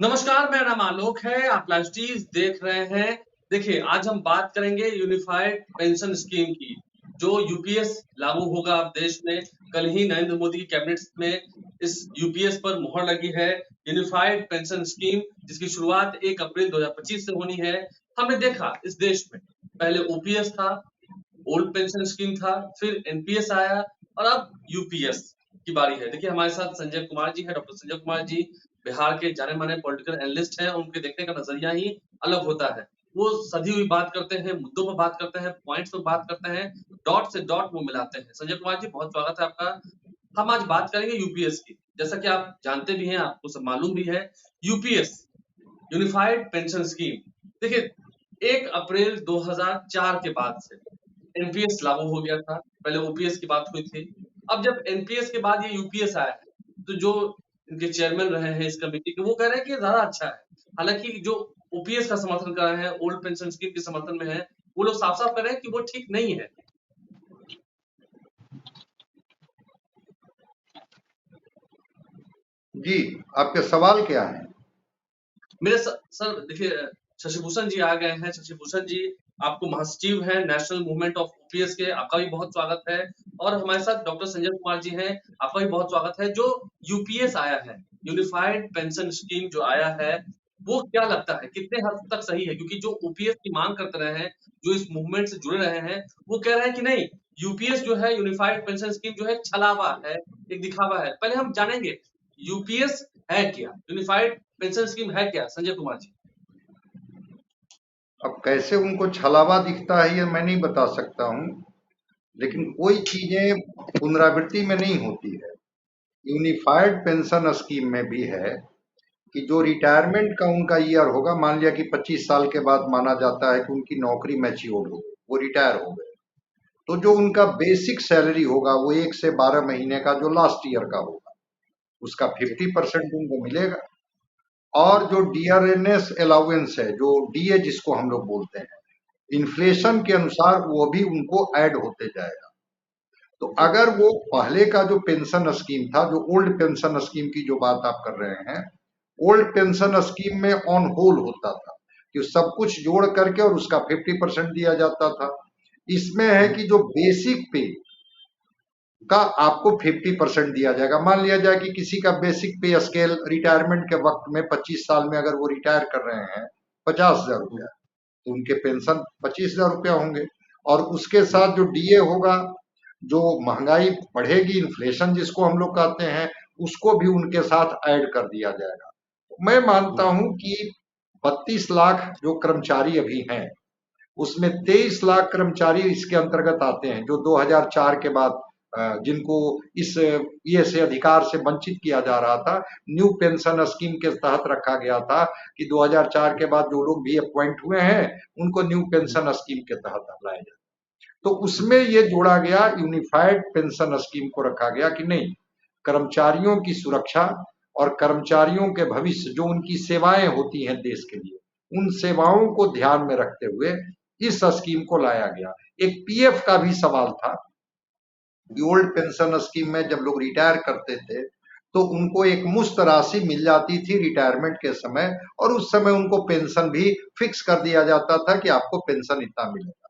नमस्कार, मेरा नाम आलोक है। आप लाइव स्टीज देख रहे हैं। देखिए, आज हम बात करेंगे यूनिफाइड पेंशन स्कीम की, जो यूपीएस लागू होगा अब देश में। कल ही नरेंद्र मोदी की कैबिनेट में इस यूपीएस पर मुहर लगी है। यूनिफाइड पेंशन स्कीम, जिसकी शुरुआत 1 अप्रैल 2025 से होनी है। हमने देखा इस देश में पहले ओपीएस था, ओल्ड पेंशन स्कीम था, फिर एनपीएस आया और अब यूपीएस की बारी है। देखिए, हमारे साथ संजय कुमार जी हैं, डॉक्टर संजय कुमार जी बिहार के जाने-माने पॉलिटिकल एनालिस्ट हैं। उनके देखने का नज़रिया ही अलग होता है। वो सधी हुई बात करते हैं, मुद्दों पर बात करते हैं, पॉइंट्स पे बात करते हैं, डॉट से डॉट वो मिलाते हैं। संजय कुमार जी, बहुत स्वागत है आपका। हम आज बात करेंगे यूपीएस की। जैसा कि आप जानते भी हैं, आपको सब मालूम भी है, यूपीएस यूनिफाइड पेंशन स्कीम। देखिए, 1 अप्रैल 2004 के बाद से एनपीएस लागू हो गया था। पहले ओपीएस की बात हुई थी। अब जब एनपीएस के बाद ये यूपीएस आया है, तो जो इनके चेयरमैन रहे हैं इस कमेटी के, वो कह रहे हैं कि ये ज़्यादा अच्छा है। हालाँकि जो ओपीएस का समर्थन कर रहे हैं, ओल्ड पेंशन स्कीम के समर्थन में हैं, वो लोग साफ-साफ कह रहे हैं कि वो ठीक नहीं है। जी, आपके सवाल क्या हैं? मेरे सर देखिए, शशिभूषण जी आ गए हैं। शशिभूषण जी, आपको महासचिव हैं नेशनल मूवमेंट ऑफ ओपीएस के, आपका भी बहुत स्वागत है। और हमारे साथ डॉक्टर संजय कुमार जी हैं, आपका भी बहुत स्वागत है। जो यूपीएस आया है, यूनिफाइड पेंशन स्कीम जो आया है, वो क्या लगता है कितने हद तक सही है? क्योंकि जो ओपीएस की मांग करते रहे हैं, जो इस मूवमेंट से जुड़े रहे हैं, वो कह रहे हैं कि नहीं, यूपीएस जो है, यूनिफाइड पेंशन स्कीम जो है, एक छलावा है, एक दिखावा है। पहले हम जानेंगे यूपीएस है क्या? यूनिफाइड पेंशन स्कीम है क्या, संजय कुमार जी? अब कैसे उनको छलावा दिखता है ये मैं नहीं बता सकता हूँ, लेकिन कोई चीजें पुनरावृत्ति में नहीं होती है। यूनिफाइड पेंशन स्कीम में भी है कि जो रिटायरमेंट का उनका ईयर होगा, मान लिया कि 25 साल के बाद माना जाता है कि उनकी नौकरी मैच्योर हो गई, वो रिटायर हो गए, तो जो उनका बेसिक सैलरी होगा वो 1 से 12 महीने का जो लास्ट ईयर का होगा, उसका जी, 50% उनको मिलेगा। और जो डियरनेस अलाउंस है, जो डीए जिसको हम लोग बोलते हैं, इन्फ्लेशन के अनुसार वो भी उनको ऐड होते जाएगा। तो जी, अगर वो पहले का जो पेंशन स्कीम था, जो ओल्ड पेंशन स्कीम की जो बात आप कर रहे हैं, ओल्ड पेंशन स्कीम में ऑन होल होता था कि सब कुछ जोड़ करके और उसका 50% दिया जाता था। इसमें है कि जो बेसिक पे का आपको 50% दिया जाएगा। मान लिया जाए कि किसी का बेसिक पे स्केल रिटायरमेंट के वक्त में 25 साल में अगर वो रिटायर कर रहे हैं 50,000 हुँ, रुपया, तो उनके पेंशन 25,000 रुपया होंगे। और उसके हुँ, साथ जो डीए होगा, जो महंगाई बढ़ेगी, इन्फ्लेशन जिसको हम लोग कहते हैं, उसको भी उनके साथ ऐड कर दिया जाएगा। मैं मानता हुँ, हूं कि 32 लाख जो कर्मचारी अभी हैं, उसमें 23 लाख कर्मचारी इसके अंतर्गत आते हैं, जो 2004 के बाद जिनको इस ये से अधिकार से वंचित किया जा रहा था। न्यू पेंशन स्कीम के तहत रखा गया था कि 2004 के बाद जो लोग भी अपॉइंट हुए हैं, उनको न्यू हुँ, पेंशन स्कीम के तहत लाया जाए। तो उसमें ये जोड़ा गया, यूनिफाइड पेंशन स्कीम को रखा गया कि नहीं, कर्मचारियों की सुरक्षा और कर्मचारियों के भविष्य, जो उनकी सेवाएं होती हैं देश के लिए, उन सेवाओं को ध्यान में रखते हुए इस स्कीम को लाया गया। एक पीएफ का भी सवाल था कि ओल्ड पेंशन स्कीम में जब लोग रिटायर करते थे, तो उनको एक मुश्त राशि मिल जाती थी रिटायरमेंट के समय, और उस समय उनको पेंशन भी फिक्स कर दिया जाता था कि आपको पेंशन इतना मिलेगा।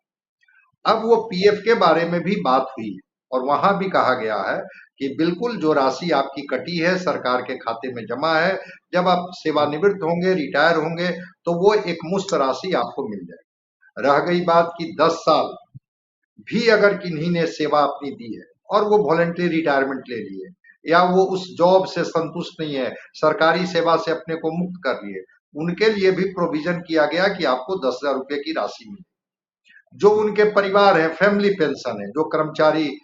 अब वो पीएफ के बारे में भी बात हुई है, और वहां भी कहा गया है कि बिल्कुल जो राशि आपकी कटी है सरकार के खाते में जमा है, जब आप हुँ, सेवानिवृत्त होंगे, रिटायर होंगे, तो वो एक मुश्त राशि आपको मिल जाएगी। रह गई बात कि 10 साल भी अगर किन्हीं ने सेवा अपनी दी है और वो वॉलेंटरी रिटायरमेंट ले लिए, या वो उस जॉब से संतुष्ट नहीं है, सरकारी सेवा से अपने को मुक्त कर लिए, उनके लिए भी प्रोविजन किया गया कि आपको 10,000 रुपए की राशि मिले। जो उनके परिवार है, फैमिली पेंशन है, जो कर्मचारी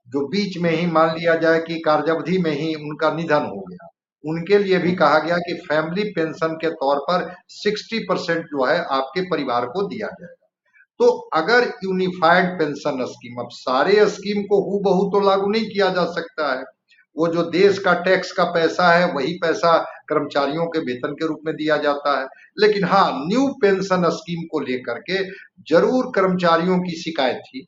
जो बीच में ही मान लिया जाए कि कार्यावधि में ही उनका निधन हो गया, उनके लिए भी हुँ, कहा गया कि फैमिली पेंशन के तौर पर 60% जो है आपके परिवार को दिया जाएगा। तो अगर यूनिफाइड पेंशन स्कीम, अब सारे स्कीम को हूबहू तो लागू नहीं किया जा सकता है, वो जो देश का टैक्स का पैसा है वही पैसा कर्मचारियों के वेतन के रूप में दिया जाता है। लेकिन हाँ, न्यू पेंशन स्कीम को लेकर के जरूर कर्मचारियों की शिकायत थी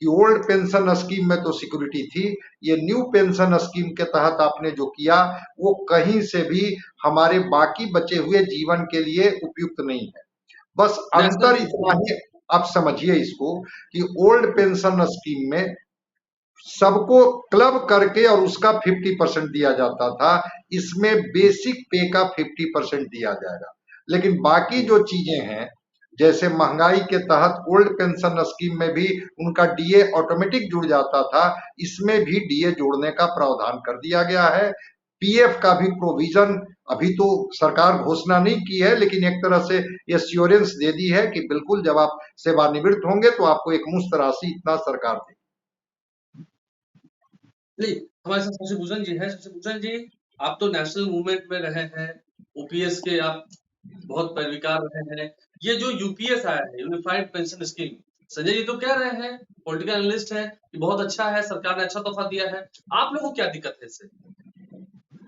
कि ओल्ड पेंशन स्कीम में तो सिक्योरिटी थी, ये न्यू पेंशन स्कीम के तहत आपने जो किया वो कहीं से भी हमारे बाकी बचे हुए जीवन के लिए उपयुक्त नहीं है। बस अंतर इतना ही आप समझिए इसको कि ओल्ड पेंशन स्कीम में सबको क्लब करके और उसका 50% दिया जाता था, इसमें बेसिक पे का 50% दिया जाएगा। लेकिन बाकी जो चीजें हैं जैसे महंगाई के तहत ओल्ड पेंशन स्कीम में भी उनका डीए ऑटोमेटिक जुड़ जाता था, इसमें भी डीए जोड़ने का प्रावधान कर दिया गया है। पीएफ का भी प्रोविजन अभी तो सरकार घोषणा नहीं की है, लेकिन एक तरह से एश्योरेंस दे दी है कि बिल्कुल जब आप सेवानिवृत्त होंगे तो आपको एक मुश्त राशि इतना सरकार देगी। नहीं, हमारे साथ शशिभूषण जी हैं। शशिभूषण जी, आप तो नेशनल मूवमेंट में रहे हैं, ओपीएस के आप बहुत पैरविकार रहे हैं। ये जो यूपीएस आया है, unified pension scheme, Sanjay ji तो कह रहे हैं, पॉलिटिकल एनालिस्ट है, कि बहुत अच्छा है, सरकार ने अच्छा तोहफा दिया है। आप लोगों को क्या दिक्कत है इससे?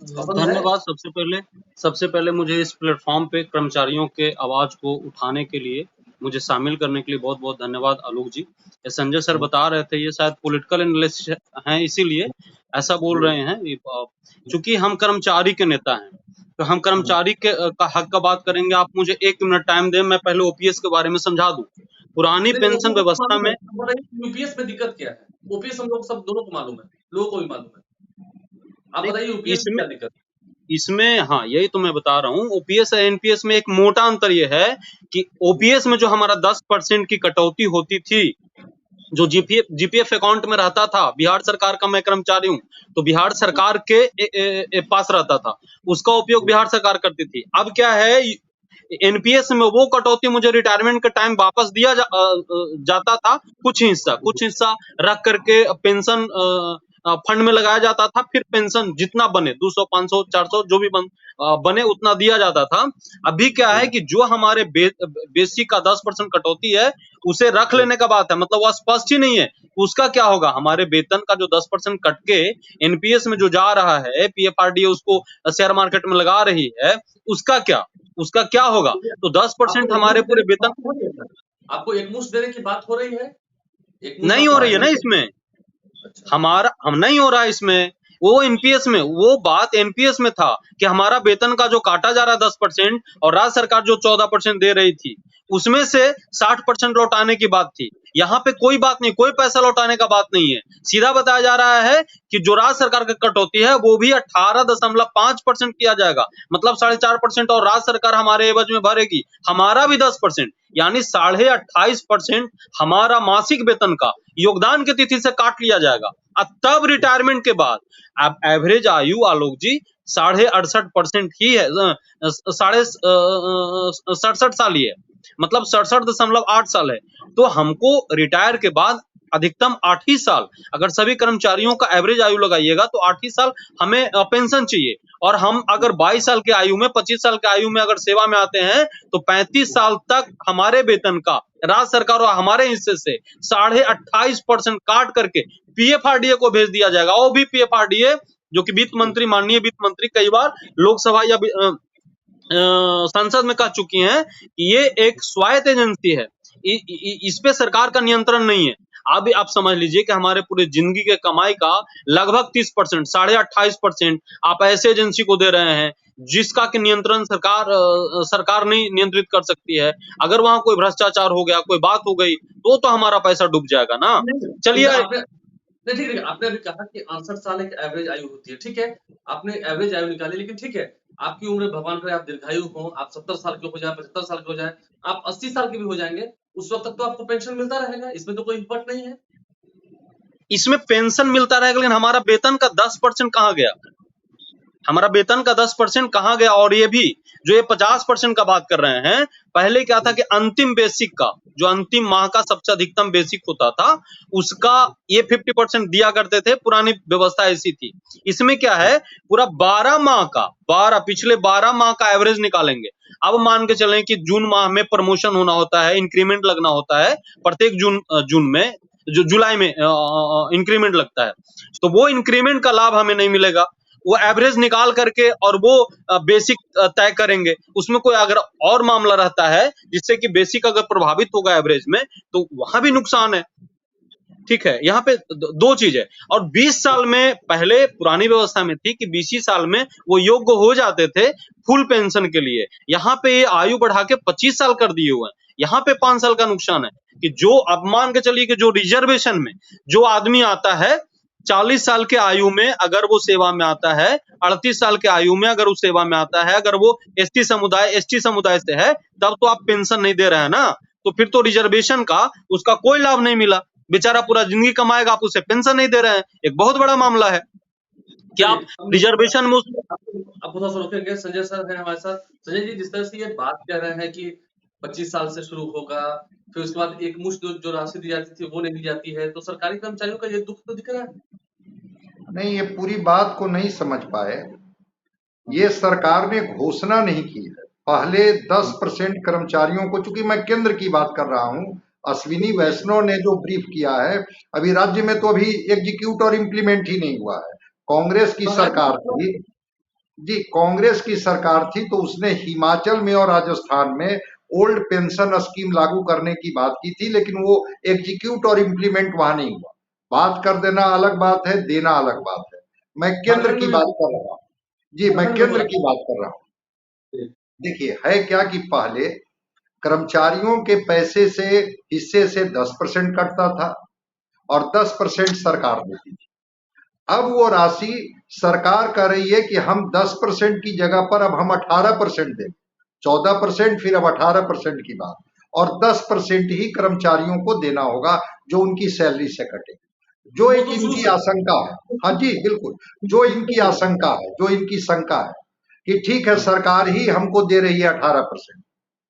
धन्यवाद। सबसे पहले मुझे इस प्लेटफॉर्म पे कर्मचारियों के आवाज को उठाने के लिए, मुझे शामिल करने के लिए बहुत बहुत धन्यवाद आलोक जी। ये संजय सर बता रहे थे, ये शायद पॉलिटिकल एनालिस्ट हैं इसीलिए ऐसा बोल रहे हैं। चूंकि हम कर्मचारी के नेता हैं तो हम कर्मचारी के का हक का बात करेंगे। आप मुझे 1 मिनट टाइम दें, मैं पहले ओपीएस के बारे में समझा दूं। पुरानी पेंशन व्यवस्था में यूपीएस में दिक्कत क्या है? ओपीएस हम लोग सब दोनों को मालूम है, लोगों को भी मालूम है। आप बताइए यूपीएस में क्या दिक्कत? इसमें हाँ, यही तो मैं बता रहा हूँ। ओपीएस और एनपीएस में एक मोटा अंतर यह है कि ओपीएस में जो हमारा 10% की कटौती होती थी, जो जीपीएफ अकाउंट में रहता था, बिहार सरकार का मैं कर्मचारी हूँ तो बिहार सरकार के पास रहता था, उसका उपयोग बिहार सरकार करती थी। अब क्या है, एनपीएस में वो कटौती मुझे रिटायरमेंट के टाइम वापस दिया जाता था। कुछ हिस्सा रख करके पेंशन फंड में लगाया जाता था, फिर पेंशन जितना बने 200, 500, 400 जो भी बने उतना दिया जाता था। अभी क्या है कि जो हमारे बेसिक का 10% कटौती है उसे रख लेने का बात है, मतलब वो स्पष्ट ही नहीं है उसका क्या होगा। हमारे वेतन का जो 10% कट के एनपीएस में जो जा रहा है, पीएफआरडीए उसको शेयर मार्केट में लगा रही है, उसका क्या होगा? तो 10% हमारे पूरे वेतन, आपको एक मुश्त देने की बात हो रही है? नहीं हो रही है ना इसमें। हम नहीं हो रहा है इसमें। वो एनपीएस में, वो बात एनपीएस में था कि हमारा वेतन का जो काटा जा रहा है 10% और राज्य सरकार जो 14% दे रही थी, उसमें से 60% लौटाने की बात थी। यहाँ पे कोई बात नहीं, कोई पैसा लौटाने का बात नहीं है। सीधा बताया जा रहा है कि जो राज्य सरकार की कटौती है वो भी 18.5% किया जाएगा, मतलब 4.5%, और राज्य सरकार हमारे एवज में भरेगी हमारा भी 10%, यानी 28.5% हमारा मासिक वेतन का योगदान की तिथि से काट लिया जाएगा। अब तब रिटायरमेंट के बाद अब एवरेज आयु आलोक जी 68.5% ही है, 67 साल ही है, मतलब 67.8 साल है। तो हमको रिटायर के बाद अधिकतम 8 ही साल, अगर सभी कर्मचारियों का एवरेज आयु लगाइएगा तो 8 ही साल हमें पेंशन चाहिए। और हम अगर 22 साल की आयु में, 25 साल की आयु में अगर सेवा में आते हैं तो 35 साल तक हमारे वेतन का राज्य सरकार और हमारे हिस्से से 28.5% काट करके पीएफआरडीए को भेज दिया जाएगा। वो भी पीएफआरडीए जो कि वित्त मंत्री, माननीय वित्त मंत्री कई बार लोकसभा या संसद में कह चुकी हैं कि ये एक स्वायत्त एजेंसी है, इस पे सरकार का नियंत्रण नहीं है। अभी आप समझ लीजिए कि हमारे पूरे जिंदगी के कमाई का लगभग 30%, 28.5% आप ऐसे एजेंसी को दे रहे हैं जिसका कि नियंत्रण सरकार नहीं नियंत्रित कर सकती है। अगर वहां कोई भ्रष्टाचार हो गया, कोई बात हो गई तो हमारा पैसा डूब जाएगा ना। चलिए, ठीक है, आपने अभी कहा कि 68 साल एक एवरेज आयु होती है, ठीक है, आपने एवरेज आयु निकाली, लेकिन ठीक है, आपकी उम्र भगवान करे आप दीर्घायु हो, आप 70 साल के हो जाए, 75 साल के हो जाए, आप 80 साल के भी हो जाएंगे, उस वक्त तक तो आपको पेंशन मिलता रहेगा, इसमें तो कोई इम्पट नहीं है। इसमें पेंशन मिलता रहेगा, लेकिन हमारा वेतन का 10% कहाँ गया? हमारा वेतन का 10% कहाँ गया? और ये भी जो ये 50% का बात कर रहे हैं, पहले क्या था कि अंतिम बेसिक का, जो अंतिम माह का सबसे अधिकतम बेसिक होता था, उसका ये 50% दिया करते थे, पुरानी व्यवस्था ऐसी थी। इसमें क्या है, पूरा 12 माह का, पिछले 12 माह का एवरेज निकालेंगे। अब मान के चलें कि जून माह में प्रमोशन होना होता है, इंक्रीमेंट लगना होता है, प्रत्येक जून में, जो जुलाई में इंक्रीमेंट लगता है, तो वो इंक्रीमेंट का लाभ हमें नहीं मिलेगा। वो एवरेज निकाल करके और वो बेसिक तय करेंगे। उसमें कोई अगर और मामला रहता है जिससे कि बेसिक अगर प्रभावित होगा एवरेज में, तो वहां भी नुकसान है। ठीक है, यहाँ पे दो चीज है। और 20 साल में पहले पुरानी व्यवस्था में थी कि 20 साल में वो योग्य हो जाते थे फुल पेंशन के लिए। यहाँ पे ये आयु बढ़ा के 25 साल कर दिए हुए हैं। यहाँ पे 5 साल का नुकसान है कि जो अब मान के चलिए कि जो रिजर्वेशन में जो आदमी आता है 40 साल के आयु में, अगर वो सेवा में आता है, 38 साल के आयु में अगर वो सेवा में आता है, अगर वो एसटी समुदाय से है, तब तो आप पेंशन नहीं दे रहे हैं ना। तो फिर तो रिजर्वेशन का उसका कोई लाभ नहीं मिला। बेचारा पूरा जिंदगी कमाएगा, आप उसे पेंशन नहीं दे रहे हैं। एक बहुत बड़ा मामला है कि आप रिजर्वेशन में आप थोड़ा सा रोकेंगे। संजय सर है हमारे साथ। संजय जी, जिस तरह से ये बात कह रहे हैं कि 25 साल से शुरू होगा, फिर उसके बाद एक मुश्त जो राशि दी जाती थी वो नहीं दी जाती है, तो सरकारी कर्मचारियों का ये दुख तो दिख रहा है। नहीं, ये पूरी बात को नहीं समझ पाए। ये सरकार ने घोषणा नहीं की है। पहले 10% कर्मचारियों को, चूंकि मैं केंद्र की बात कर रहा हूं, अश्विनी वैष्णव ने जो ब्रीफ किया है, अभी राज्य में तो अभी एग्जीक्यूट और इम्प्लीमेंट ही नहीं हुआ है। कांग्रेस की सरकार थी जी, कांग्रेस की सरकार थी तो उसने हिमाचल में और राजस्थान में ओल्ड पेंशन स्कीम लागू करने की बात की थी, लेकिन वो एग्जीक्यूट और इम्प्लीमेंट वहां नहीं हुआ। बात कर देना अलग बात है, देना अलग बात है। मैं केंद्र की बात कर रहा हूँ जी, मैं केंद्र की बात कर रहा हूँ। देखिए, है क्या कि पहले कर्मचारियों के पैसे से, हिस्से से 10% कटता था और 10% सरकार देती थी। अब वो राशि सरकार कह रही है कि हम 10% की जगह पर अब हम 18% दें। 14% फिर अब 18% की बात, और 10% ही कर्मचारियों को देना होगा जो उनकी सैलरी से कटे। जो एक इनकी आशंका है, हाँ जी बिल्कुल, जो इनकी आशंका है, जो इनकी शंका है कि ठीक है सरकार ही हमको दे रही है 18%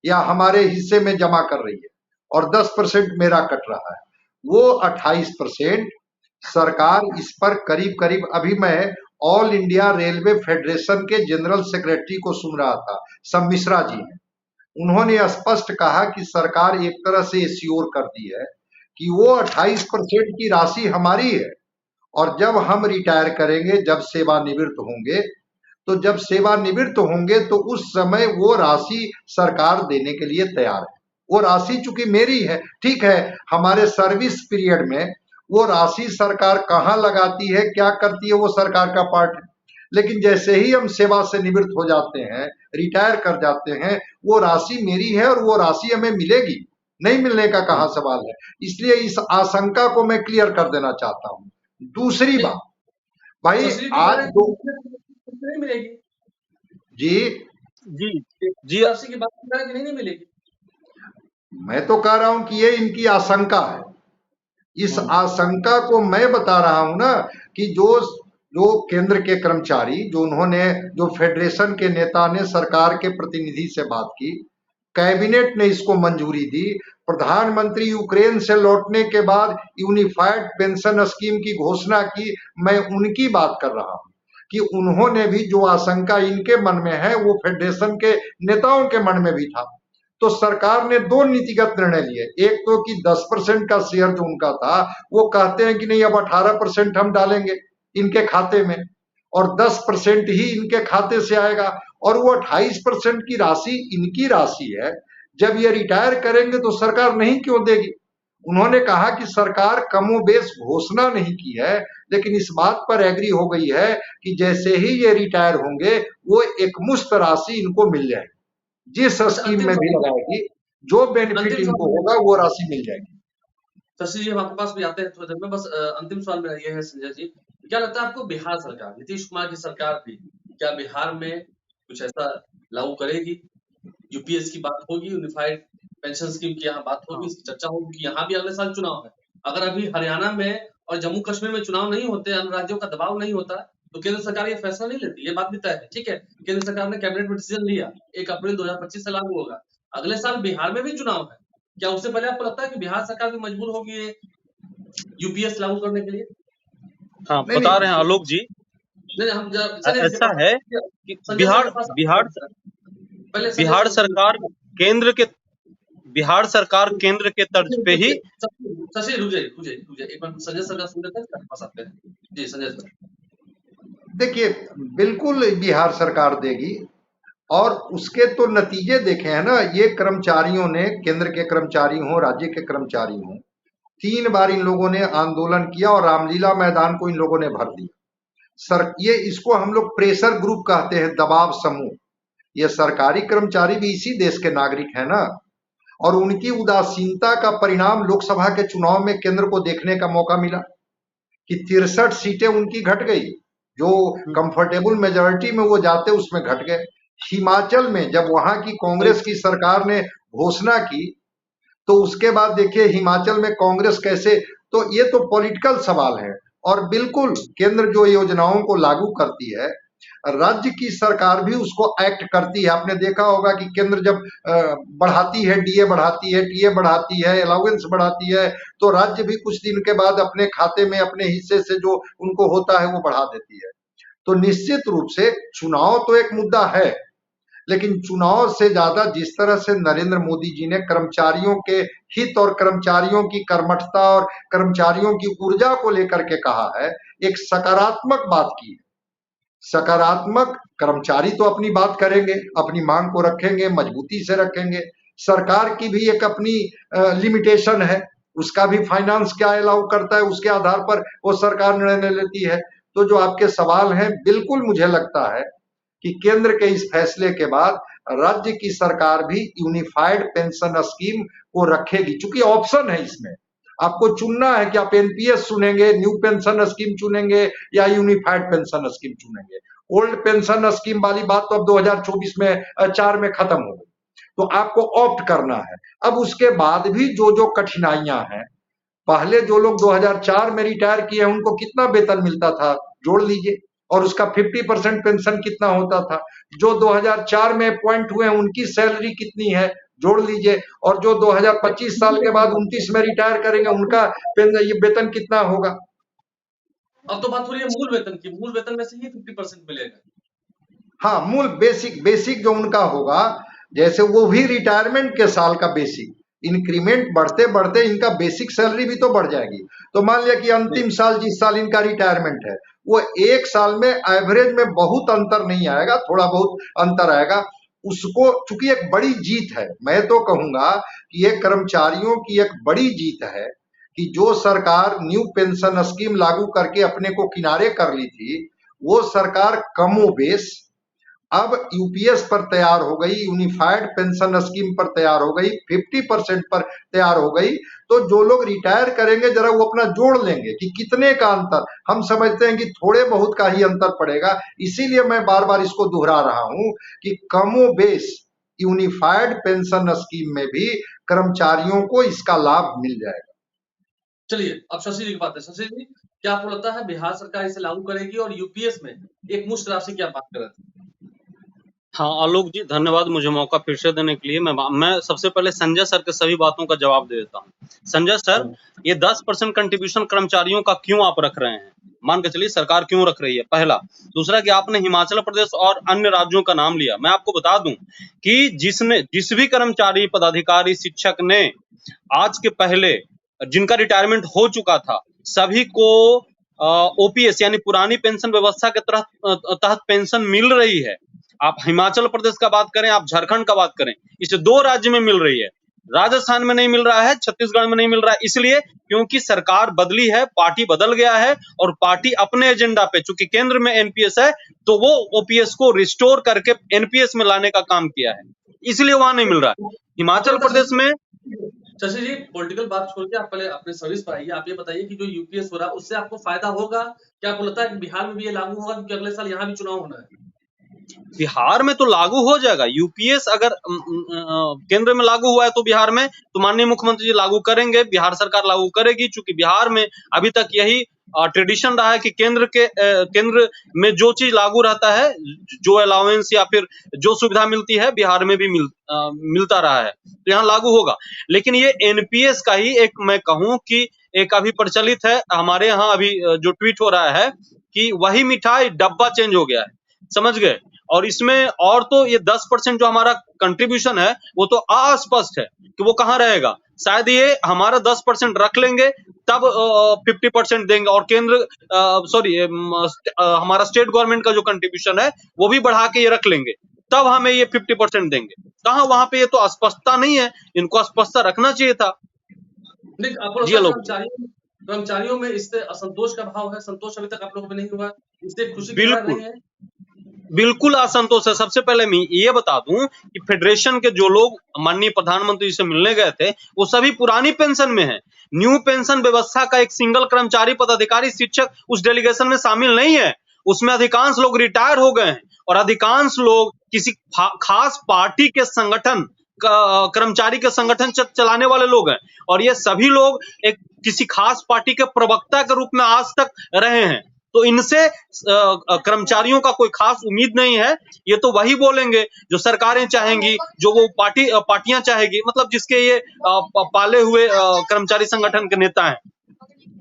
या हमारे हिस्से में जमा कर रही है और 10% मेरा कट रहा है, वो 28% सरकार इस पर करीब करीब, अभी मैं ऑल इंडिया रेलवे फेडरेशन के जनरल सेक्रेटरी को सुन रहा था, सम्मिश्रा जी हैं, उन्होंने स्पष्ट कहा कि सरकार एक तरह से एश्योर कर दी है कि वो 28% की राशि हमारी है, और जब हम रिटायर करेंगे, जब सेवानिवृत्त होंगे, तो जब सेवानिवृत्त होंगे तो उस समय वो राशि सरकार देने के लिए तैयार है। वो राशि चूंकि मेरी है, ठीक है, हमारे सर्विस पीरियड में वो राशि सरकार कहाँ लगाती है, क्या करती है, वो सरकार का पार्ट है, लेकिन जैसे ही हम सेवा से निवृत्त हो जाते हैं, रिटायर कर जाते हैं, वो राशि मेरी है और वो राशि हमें मिलेगी, नहीं मिलने का कहाँ सवाल है। इसलिए इस आशंका को मैं क्लियर कर देना चाहता हूँ। दूसरी बात, भाई आज नहीं मिलेगी जी जी जी राशि की बात कर रहे हैं कि नहीं मिलेगी। मैं तो कह रहा हूं कि ये इनकी आशंका है। इस आशंका को मैं बता रहा हूं ना कि जो केंद्र के कर्मचारी, जो उन्होंने, जो फेडरेशन के नेता ने सरकार के प्रतिनिधि से बात की, कैबिनेट ने इसको मंजूरी दी, प्रधानमंत्री यूक्रेन से लौटने के बाद यूनिफाइड पेंशन स्कीम की घोषणा की, मैं उनकी बात कर रहा हूं कि उन्होंने भी जो आशंका इनके मन में है वो फेडरेशन के नेताओं के मन में भी था। तो सरकार ने दो नीतिगत निर्णय लिए, एक तो कि 10% का शेयर जो उनका था, वो कहते हैं कि नहीं अब 18% हम डालेंगे इनके खाते में और 10% ही इनके खाते से आएगा, और वो 28% की राशि इनकी राशि है। जब ये रिटायर करेंगे तो सरकार नहीं क्यों देगी। उन्होंने कहा कि सरकार कमोबेश घोषणा नहीं की है, लेकिन इस बात पर एग्री हो गई है कि जैसे ही ये रिटायर होंगे वो एक मुश्त राशि इनको मिल जाएगी, जिस स्कीम में भी लगाएगी, जो बेनिफिट इनको होगा वो राशि मिल जाएगी। शशि जी, हम आपके पास भी आते हैं थोड़ी देर में। बस अंतिम सवाल मेरा ये है संजय जी, क्या लगता है आपको बिहार सरकार, नीतीश कुमार की सरकार भी क्या बिहार में कुछ ऐसा लागू करेगी? यूपीएस की बात होगी, यूनिफाइड पेंशन स्कीम की यहाँ बात होगी, इसकी चर्चा होगी कि यहाँ भी अगले साल चुनाव है। अगर अभी हरियाणा में और जम्मू कश्मीर में चुनाव नहीं होते, अन्य राज्यों का दबाव नहीं होता, तो केंद्र सरकार ये फैसला नहीं लेती, ये बात भी तय है। ठीक है, केंद्र सरकार ने कैबिनेट में डिसीजन लिया, 1 अप्रैल 2025 से लागू होगा। अगले साल बिहार में भी चुनाव है, क्या उससे पहले आपको लगता है कि बिहार सरकार भी मजबूर होगी यूपीएस लागू करने के लिए? हाँ, बता रहे हैं आलोक जी, नहीं, हम ऐसा है कि बिहार सरकार केंद्र के तर्ज पे ही। शशि रुक जाइए एक बार, संजय सर का सुन लेते हैं, पास आते हैं जी। संजय सर, देखिए, बिल्कुल बिहार सरकार देगी, और उसके तो नतीजे देखे हैं ना। ये कर्मचारियों ने, केंद्र के कर्मचारी हों, राज्य के कर्मचारी हों, 3 बार इन लोगों ने आंदोलन किया और रामलीला मैदान को इन लोगों ने भर दिया। ये इसको हम लोग प्रेशर ग्रुप कहते हैं, दबाव समूह। ये सरकारी कर्मचारी भी इसी देश के नागरिक हैं ना, और उनकी उदासीनता का परिणाम लोकसभा के चुनाव में केंद्र को देखने का मौका मिला कि 63 सीटें उनकी घट गई, जो कंफर्टेबल मेजॉरिटी में वो जाते उसमें घट गए। हिमाचल में जब वहां की कांग्रेस की सरकार ने घोषणा की तो उसके बाद देखिए हिमाचल में कांग्रेस कैसे, तो ये तो पॉलिटिकल सवाल है। और बिल्कुल केंद्र जो योजनाओं को लागू करती है, राज्य की सरकार भी उसको एक्ट करती है। आपने देखा होगा कि केंद्र जब बढ़ाती है, डीए बढ़ाती है, टीए बढ़ाती है, अलाउंस बढ़ाती है, तो राज्य भी कुछ दिन के बाद अपने खाते में अपने हिस्से से जो उनको होता है वो बढ़ा देती है। तो निश्चित रूप से चुनाव तो एक मुद्दा है, लेकिन चुनाव से ज्यादा जिस तरह से नरेंद्र मोदी जी ने कर्मचारियों के हित और कर्मचारियों की कर्मठता और कर्मचारियों की ऊर्जा को लेकर के कहा है, एक सकारात्मक बात की है। सकारात्मक कर्मचारी तो अपनी बात करेंगे, अपनी मांग को रखेंगे, मजबूती से रखेंगे। सरकार की भी एक अपनी लिमिटेशन है, उसका भी फाइनेंस क्या अलाउ करता है, उसके आधार पर वो सरकार निर्णय लेती है। तो जो आपके सवाल हैं, बिल्कुल मुझे लगता है कि केंद्र के इस फैसले के बाद राज्य की सरकार भी यूनिफाइड पेंशन स्कीम को रखेगी, चूंकि ऑप्शन है इसमें। आपको चुनना है कि आप एनपीएस चुनेंगे, न्यू पेंशन स्कीम चुनेंगे या यूनिफाइड पेंशन स्कीम चुनेंगे। ओल्ड पेंशन स्कीम वाली बात तो अब 2024 में 4 में खत्म हो गई, तो आपको ऑप्ट करना है। अब उसके बाद भी जो जो कठिनाइयां हैं, पहले जो लोग 2004 में रिटायर किए हैं उनको कितना वेतन मिलता था जोड़ लीजिए, और उसका 50% पेंशन कितना होता था। जो 2004 में अपॉइंट हुए हैं उनकी सैलरी कितनी है जोड़ लीजिए, और जो 2025 साल के बाद 29 में रिटायर करेंगे उनका ये वेतन कितना होगा। अब तो बात हो रही है मूल वेतन की, मूल वेतन में से ही 50% मिलेगा। हाँ, मूल बेसिक जो उनका होगा, जैसे वो भी रिटायरमेंट के साल का बेसिक इंक्रीमेंट बढ़ते बढ़ते इनका बेसिक सैलरी भी तो बढ़ जाएगी। तो मान लिया कि अंतिम साल जिस साल इनका रिटायरमेंट है, वो एक साल में एवरेज में बहुत अंतर नहीं आएगा, थोड़ा बहुत अंतर आएगा। उसको चूंकि एक बड़ी जीत है, मैं तो कहूंगा कि ये कर्मचारियों की एक बड़ी जीत है कि जो सरकार न्यू पेंशन स्कीम लागू करके अपने को किनारे कर ली थी, वो सरकार कमोबेश अब यूपीएस पर तैयार हो गई, यूनिफाइड पेंशन स्कीम पर तैयार हो गई, 50% पर तैयार हो गई। तो जो लोग रिटायर करेंगे जरा वो अपना जोड़ लेंगे कि कितने का अंतर। हम समझते हैं कि थोड़े बहुत का ही अंतर पड़ेगा, इसीलिए मैं बार बार इसको दोहरा रहा हूं कि कमोबेश यूनिफाइड पेंशन स्कीम में भी कर्मचारियों को इसका लाभ मिल जाएगा। चलिए अब शशि जी की बात है। शशि जी, क्या आपको लगता है बिहार सरकार इसे लागू करेगी और यूपीएस में एक मुश्त राशि की आप बात कर रहे थे? हाँ आलोक जी, धन्यवाद मुझे मौका फिर से देने के लिए। मैं सबसे पहले संजय सर के सभी बातों का जवाब दे देता हूँ। संजय सर, ये 10% कंट्रीब्यूशन कर्मचारियों का क्यों आप रख रहे हैं? मान के चलिए सरकार क्यों रख रही है, पहला। दूसरा कि आपने हिमाचल प्रदेश और अन्य राज्यों का नाम लिया। मैं आपको बता दूं कि जिस भी कर्मचारी, पदाधिकारी, शिक्षक ने आज के पहले जिनका रिटायरमेंट हो चुका था, सभी को ओपीएस यानी पुरानी पेंशन व्यवस्था के तहत पेंशन मिल रही है। आप हिमाचल प्रदेश का बात करें, आप झारखंड का बात करें, इसे 2 राज्य में मिल रही है। राजस्थान में नहीं मिल रहा है, छत्तीसगढ़ में नहीं मिल रहा है, इसलिए क्योंकि सरकार बदली है, पार्टी बदल गया है, और पार्टी अपने एजेंडा पे, चूंकि केंद्र में एनपीएस है, तो वो ओपीएस को रिस्टोर करके एनपीएस में लाने का काम किया है, इसलिए वहां नहीं मिल रहा है। हिमाचल प्रदेश में शशि जी, पॉलिटिकल बात छोड़ के आप पहले अपने सर्विस पर आइए। आप ये बताइए कि जो यूपीएस हो रहा है उससे आपको फायदा होगा? क्या आपको लगता है कि बिहार में भी ये लागू होगा, क्योंकि अगले साल यहाँ भी चुनाव होना है? बिहार में तो लागू हो जाएगा। यूपीएस अगर केंद्र में लागू हुआ है तो बिहार में तो माननीय मुख्यमंत्री जी लागू करेंगे, बिहार सरकार लागू करेगी, चूंकि बिहार में अभी तक यही ट्रेडिशन रहा है कि केंद्र में जो चीज लागू रहता है, जो अलाउंस या फिर जो सुविधा मिलती है, बिहार में भी मिलता रहा है, तो यहाँ लागू होगा। लेकिन ये एनपीएस का ही एक, मैं कहूं कि एक अभी प्रचलित है हमारे यहाँ, अभी जो ट्वीट हो रहा है कि वही मिठाई डब्बा चेंज हो गया है, समझ गए। और इसमें और तो ये 10% जो हमारा कंट्रीब्यूशन है वो तो अस्पष्ट है कि वो कहाँ रहेगा। शायद ये हमारा 10% रख लेंगे तब 50% देंगे, और हमारा स्टेट गवर्नमेंट का जो कंट्रीब्यूशन है वो भी बढ़ा के ये रख लेंगे, तब हमें ये 50% देंगे। कहाँ, वहां पे ये तो अस्पष्टता नहीं है, इनको अस्पष्टता रखना चाहिए था। नहीं, आपको जी लगता है आलोक जी। कर्मचारियों में इससे असंतोष का भाव है? संतोष अभी तक आप लोगों में नहीं हुआ? इससे खुशी की लहर बिल्कुल नहीं है? बिल्कुल असंतोष है। सबसे पहले मैं ये बता दूं कि फेडरेशन के जो लोग माननीय प्रधानमंत्री से मिलने गए थे वो सभी पुरानी पेंशन में हैं। न्यू पेंशन व्यवस्था का एक सिंगल कर्मचारी, पदाधिकारी, शिक्षक उस डेलीगेशन में शामिल नहीं है। उसमें अधिकांश लोग रिटायर हो गए हैं और अधिकांश लोग किसी खास पार्टी के संगठन कर्मचारी के संगठन चलाने वाले लोग हैं और ये सभी लोग एक किसी खास पार्टी के प्रवक्ता के रूप में आज तक रहे हैं। तो इनसे कर्मचारियों का कोई खास उम्मीद नहीं है। ये तो वही बोलेंगे जो सरकारें चाहेंगी, जो वो पार्टियां चाहेगी, मतलब जिसके ये पाले हुए कर्मचारी संगठन के नेता हैं।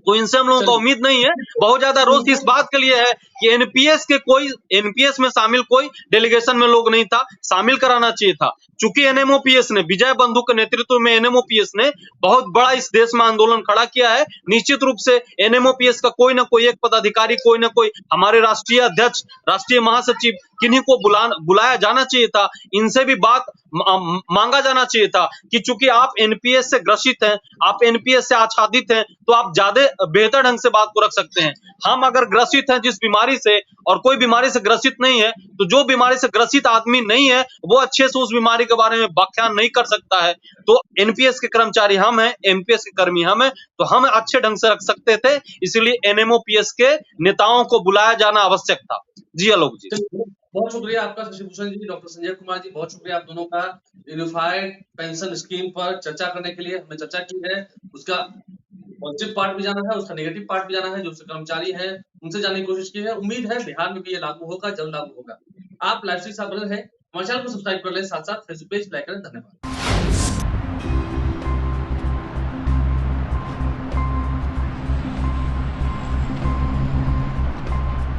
तो इनसे हम लोगों को चलिए, उम्मीद नहीं है। बहुत ज्यादा रोष इस बात के लिए है कि एनपीएस में शामिल कोई डेलीगेशन में लोग नहीं था, शामिल कराना चाहिए था। चूंकि एनएमओपीएस ने, विजय बंधु के नेतृत्व में एनएमओपीएस ने बहुत बड़ा इस देश में आंदोलन खड़ा किया है। निश्चित रूप से एनएमओपीएस का कोई ना कोई एक पदाधिकारी, कोई ना कोई हमारे राष्ट्रीय अध्यक्ष, राष्ट्रीय महासचिव, किन्हीं को बुलाया जाना चाहिए था। इनसे भी बात मांगा जाना चाहिए था कि चूंकि आप एनपीएस से ग्रसित हैं, आप एनपीएस से आच्छादित हैं, तो आप ज्यादा बेहतर ढंग से बात को रख सकते हैं। हम अगर ग्रसित हैं जिस बीमारी से और कोई बीमारी से ग्रसित नहीं है, तो जो बीमारी से ग्रसित आदमी नहीं है वो अच्छे से उस बीमारी के बारे में व्याख्यान नहीं कर सकता है। तो एनपीएस के कर्मचारी हम हैं, एमपीएस के कर्मी हम हैं, तो हम अच्छे ढंग से रख सकते थे। इसलिए एनएमओपीएस के नेताओं को बुलाया जाना आवश्यक था। जी आलोक जी। बहुत शुक्रिया आपका शशिभूषण जी, डॉक्टर संजय कुमार जी, बहुत शुक्रिया आप दोनों का यूनिफाइड पेंशन स्कीम पर चर्चा करने के लिए। हमने चर्चा की है, उसका पॉजिटिव पार्ट भी जाना है, उसका नेगेटिव पार्ट भी जाना है, जो कर्मचारी हैं उनसे जानने की कोशिश की है। उम्मीद है बिहार में भी ये लागू होगा, जल्द लागू होगा। आप लाइव से साथ बने रहें, हमारे चैनल को सब्सक्राइब कर लें, साथ साथ फेसबुक पेज लाइक करें। धन्यवाद।